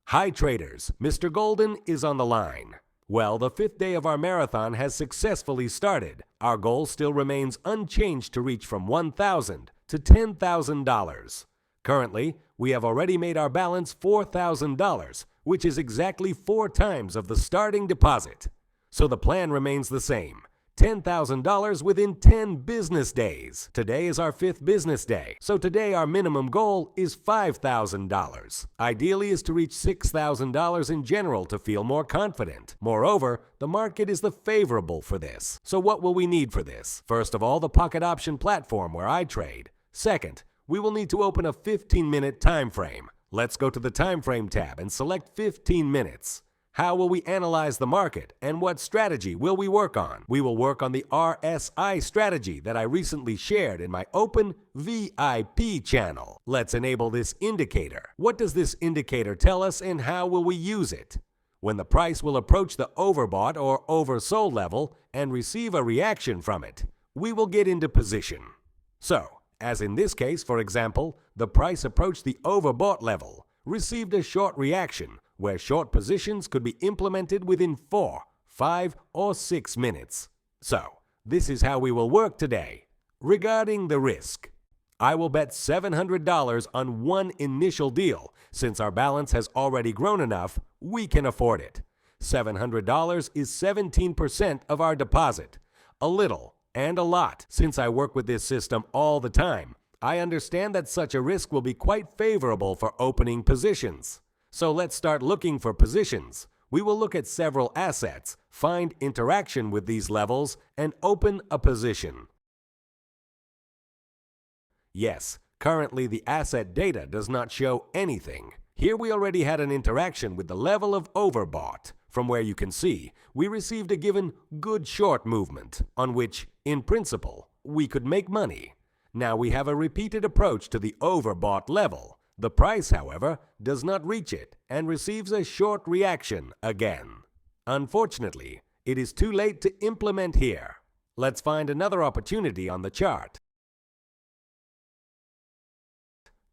Hi traders, Mr. Golden is on the line. Well, the 5th day of our marathon has successfully started. Our goal still remains unchanged to reach from $1,000 to $10,000. Currently, we have already made our balance $4,000, which is exactly 4 times of the starting deposit. So the plan remains the same. $10,000 within 10 business days. Today is our 5th business day, so today our minimum goal is $5,000. Ideally is to reach $6,000 in general to feel more confident. Moreover, the market is the favorable for this. So what will we need for this? First of all, the pocket option platform where I trade. Second, we will need to open a 15-minute time frame. Let's go to the time frame tab and select 15 minutes. How will we analyze the market and what strategy will we work on? We will work on the RSI strategy that I recently shared in my open VIP channel. Let's enable this indicator. What does this indicator tell us and how will we use it? When the price will approach the overbought or oversold level and receive a reaction from it, we will get into position. So, as in this case, for example, the price approached the overbought level, received a short reaction, where short positions could be implemented within 4, 5, or 6 minutes. So, this is how we will work today. Regarding the risk, I will bet $700 on one initial deal. Since our balance has already grown enough, we can afford it. $700 is 17% of our deposit. A little and a lot. Since I work with this system all the time, I understand that such a risk will be quite favorable for opening positions. So let's start looking for positions. We will look at several assets, find interaction with these levels, and open a position. Yes, currently the asset data does not show anything. Here we already had an interaction with the level of overbought. From where you can see, we received a given good short movement, on which, in principle, we could make money. Now we have a repeated approach to the overbought level. The price, however, does not reach it and receives a short reaction again. Unfortunately, it is too late to implement here. Let's find another opportunity on the chart.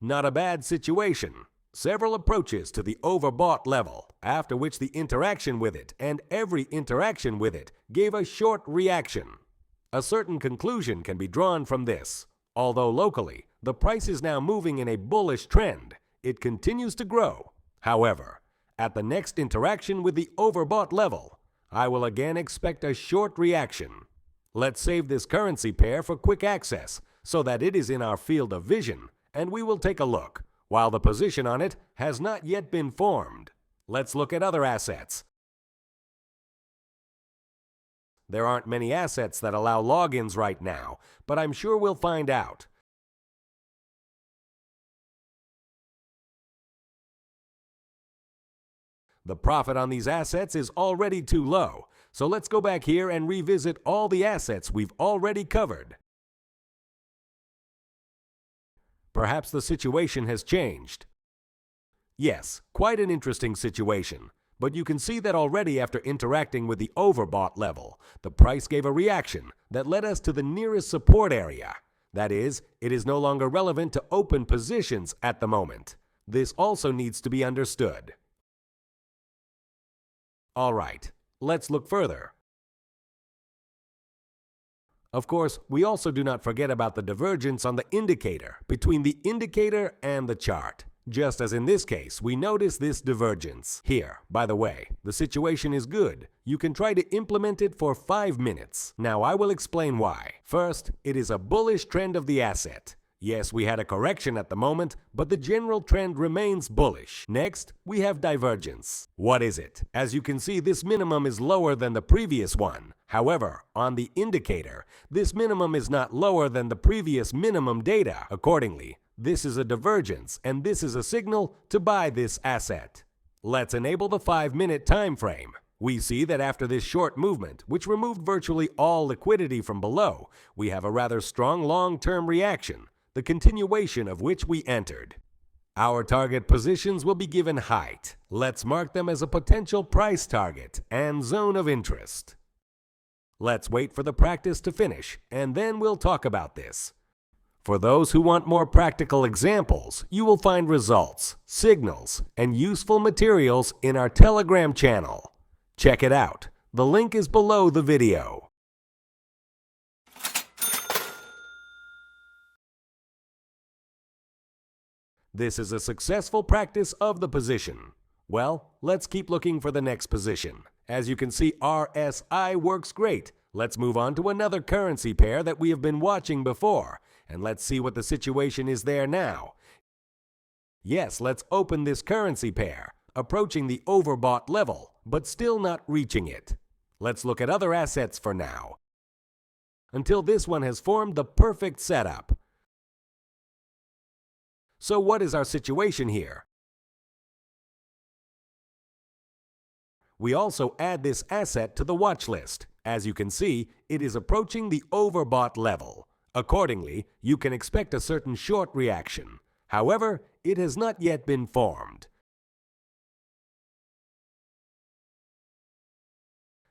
Not a bad situation. Several approaches to the overbought level, after which the interaction with it and every interaction with it gave a short reaction. A certain conclusion can be drawn from this. Although locally, the price is now moving in a bullish trend, it continues to grow. However, at the next interaction with the overbought level, I will again expect a short reaction. Let's save this currency pair for quick access so that it is in our field of vision, and we will take a look, while the position on it has not yet been formed. Let's look at other assets. There aren't many assets that allow logins right now, but I'm sure we'll find out. The profit on these assets is already too low, so let's go back here and revisit all the assets we've already covered. Perhaps the situation has changed. Yes, quite an interesting situation. But you can see that already after interacting with the overbought level, the price gave a reaction that led us to the nearest support area. That is, it is no longer relevant to open positions at the moment. This also needs to be understood. All right, let's look further. Of course, we also do not forget about the divergence on the indicator between the indicator and the chart. Just as in this case, we notice this divergence. Here, by the way, the situation is good. You can try to implement it for 5 minutes. Now I will explain why. First, it is a bullish trend of the asset. Yes, we had a correction at the moment, but the general trend remains bullish. Next, we have divergence. What is it? As you can see, this minimum is lower than the previous one. However, on the indicator, this minimum is not lower than the previous minimum data. Accordingly, this is a divergence, and this is a signal to buy this asset. Let's enable the 5-minute time frame. We see that after this short movement, which removed virtually all liquidity from below, we have a rather strong long-term reaction, the continuation of which we entered. Our target positions will be given height. Let's mark them as a potential price target and zone of interest. Let's wait for the practice to finish, and then we'll talk about this. For those who want more practical examples, you will find results, signals, and useful materials in our Telegram channel. Check it out. The link is below the video. This is a successful practice of the position. Well, let's keep looking for the next position. As you can see, RSI works great. Let's move on to another currency pair that we have been watching before, and let's see what the situation is there now. Yes, let's open this currency pair, approaching the overbought level, but still not reaching it. Let's look at other assets for now, until this one has formed the perfect setup. So what is our situation here? We also add this asset to the watch list. As you can see, it is approaching the overbought level. Accordingly, you can expect a certain short reaction. However, it has not yet been formed.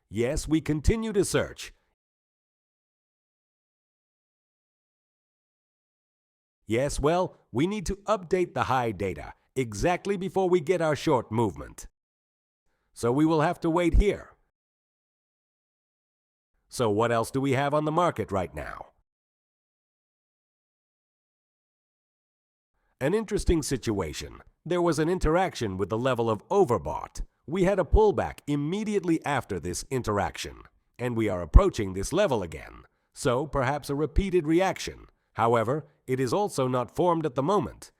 Yes, we continue to search. Yes, well, we need to update the high data exactly before we get our short movement. So we will have to wait here. So what else do we have on the market right now? An interesting situation. There was an interaction with the level of overbought. We had a pullback immediately after this interaction, and we are approaching this level again. So perhaps a repeated reaction. However, it is also not formed at the moment.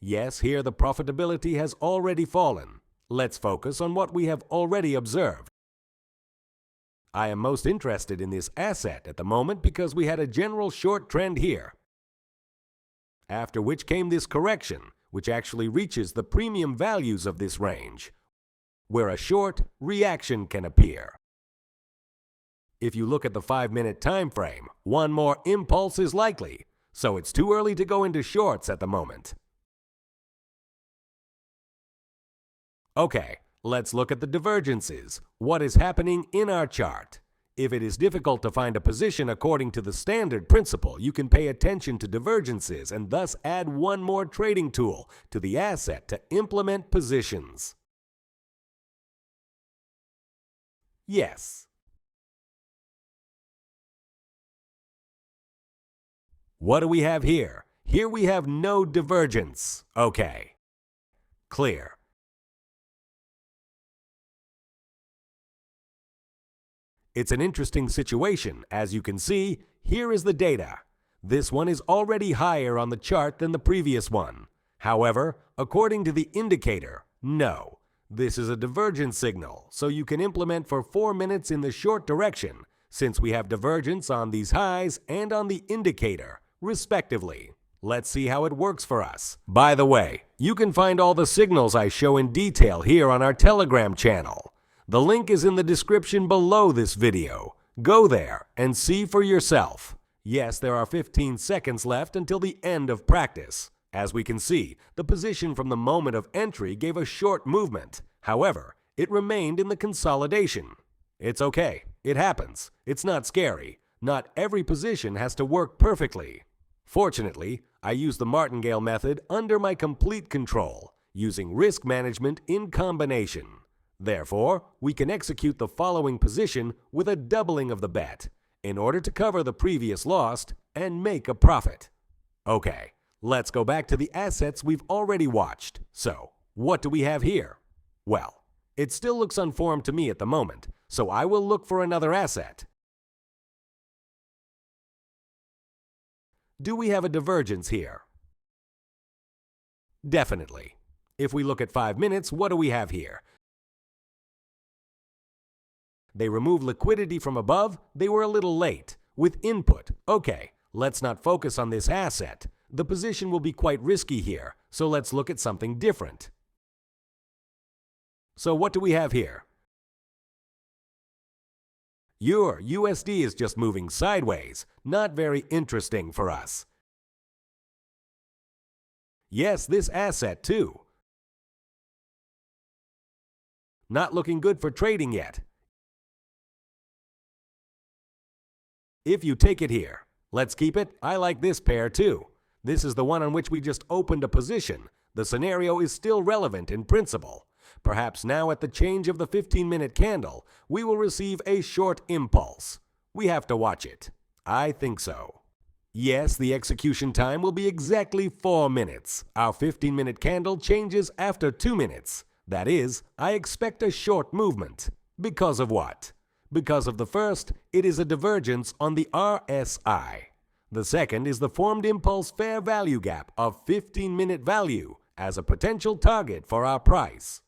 Yes, here the profitability has already fallen. Let's focus on what we have already observed. I am most interested in this asset at the moment because we had a general short trend here, after which came this correction, which actually reaches the premium values of this range, where a short reaction can appear. If you look at the 5-minute time frame, one more impulse is likely, so it's too early to go into shorts at the moment. Okay, let's look at the divergences. What is happening in our chart? If it is difficult to find a position according to the standard principle, you can pay attention to divergences and thus add one more trading tool to the asset to implement positions. Yes. What do we have here? Here we have no divergence. Okay. Clear. It's an interesting situation. As you can see, here is the data. This one is already higher on the chart than the previous one. However, according to the indicator, no. This is a divergence signal, so you can implement for 4 minutes in the short direction, since we have divergence on these highs and on the indicator, respectively. Let's see how it works for us. By the way, you can find all the signals I show in detail here on our Telegram channel. The link is in the description below this video. Go there and see for yourself. Yes, there are 15 seconds left until the end of practice. As we can see, the position from the moment of entry gave a short movement. However, it remained in the consolidation. It's okay. It happens. It's not scary. Not every position has to work perfectly. Fortunately, I use the martingale method under my complete control, using risk management in combination. Therefore, we can execute the following position with a doubling of the bet in order to cover the previous loss and make a profit. Okay, let's go back to the assets we've already watched. So, what do we have here? Well, it still looks unformed to me at the moment, so I will look for another asset. Do we have a divergence here? Definitely. If we look at 5 minutes, what do we have here? They remove liquidity from above. They were a little late. With input, okay, let's not focus on this asset. The position will be quite risky here, so let's look at something different. So what do we have here? Your USD is just moving sideways. Not very interesting for us. Yes, this asset too. Not looking good for trading yet. If you take it here, let's keep it. I like this pair too. This is the one on which we just opened a position. The scenario is still relevant in principle. Perhaps now at the change of the 15-minute candle, we will receive a short impulse. We have to watch it. I think so. Yes, the execution time will be exactly 4 minutes. Our 15-minute candle changes after 2 minutes. That is, I expect a short movement. Because of what? Because of the first, it is a divergence on the RSI. The second is the formed impulse fair value gap of 15-minute value as a potential target for our price.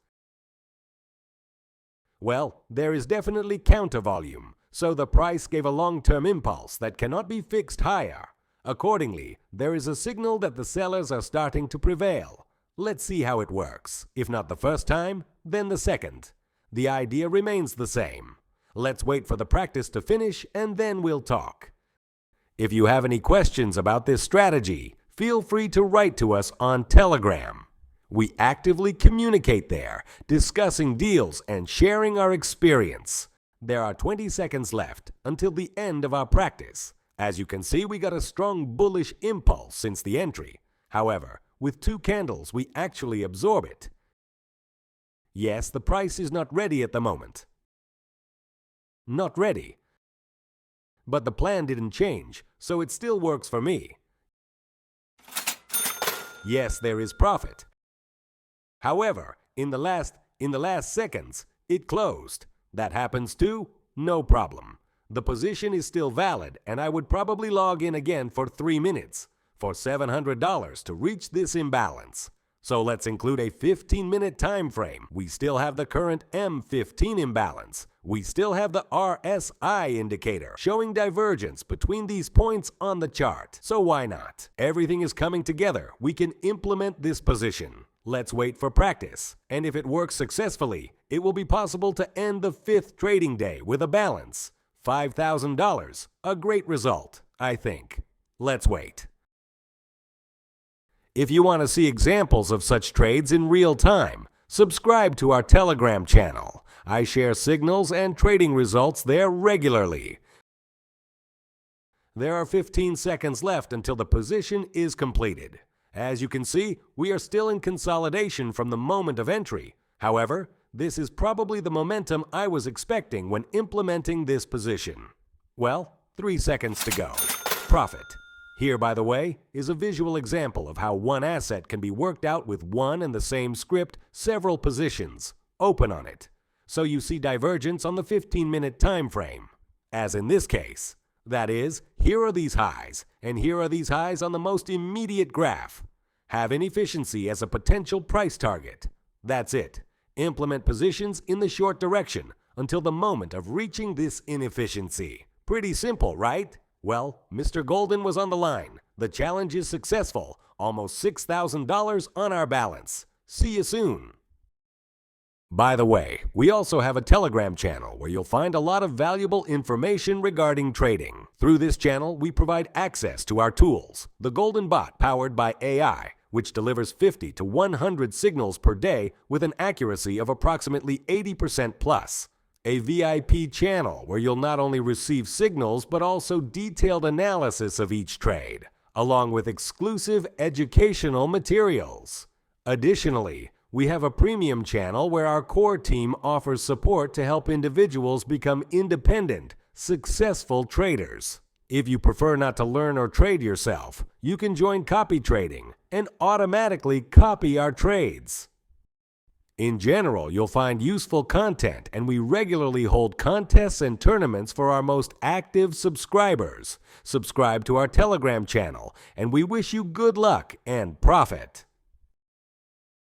Well, there is definitely counter volume, so the price gave a long-term impulse that cannot be fixed higher. Accordingly, there is a signal that the sellers are starting to prevail. Let's see how it works. If not the first time, then the second. The idea remains the same. Let's wait for the practice to finish and then we'll talk. If you have any questions about this strategy, feel free to write to us on Telegram. We actively communicate there, discussing deals and sharing our experience. There are 20 seconds left until the end of our practice. As you can see, we got a strong bullish impulse since the entry. However, with 2 candles, we actually absorb it. Yes, the price is not ready at the moment. Not ready. But the plan didn't change, so it still works for me. Yes, there is profit. However, in the last seconds, it closed. That happens too, no problem. The position is still valid, and I would probably log in again for 3 minutes for $700 to reach this imbalance. So let's include a 15-minute time frame. We still have the current M15 imbalance. We still have the RSI indicator showing divergence between these points on the chart. So why not? Everything is coming together. We can implement this position. Let's wait for practice. And if it works successfully, it will be possible to end the 5th trading day with a balance. $5,000. A great result, I think. Let's wait. If you want to see examples of such trades in real time, subscribe to our Telegram channel. I share signals and trading results there regularly. There are 15 seconds left until the position is completed. As you can see, we are still in consolidation from the moment of entry. However, this is probably the momentum I was expecting when implementing this position. Well, 3 seconds to go. Profit. Here, by the way, is a visual example of how one asset can be worked out with one and the same script, several positions, open on it. So you see divergence on the 15-minute time frame. As in this case. That is, here are these highs, and here are these highs on the most immediate graph. Have inefficiency as a potential price target. That's it. Implement positions in the short direction until the moment of reaching this inefficiency. Pretty simple, right? Well, Mr. Golden was on the line. The challenge is successful. Almost $6,000 on our balance. See you soon. By the way, we also have a Telegram channel where you'll find a lot of valuable information regarding trading. Through this channel, we provide access to our tools, the Golden Bot powered by AI, which delivers 50 to 100 signals per day with an accuracy of approximately 80% plus. A VIP channel where you'll not only receive signals but also detailed analysis of each trade, along with exclusive educational materials. Additionally, we have a premium channel where our core team offers support to help individuals become independent, successful traders. If you prefer not to learn or trade yourself, you can join copy trading and automatically copy our trades. In general, you'll find useful content, and we regularly hold contests and tournaments for our most active subscribers. Subscribe to our Telegram channel, and we wish you good luck and profit.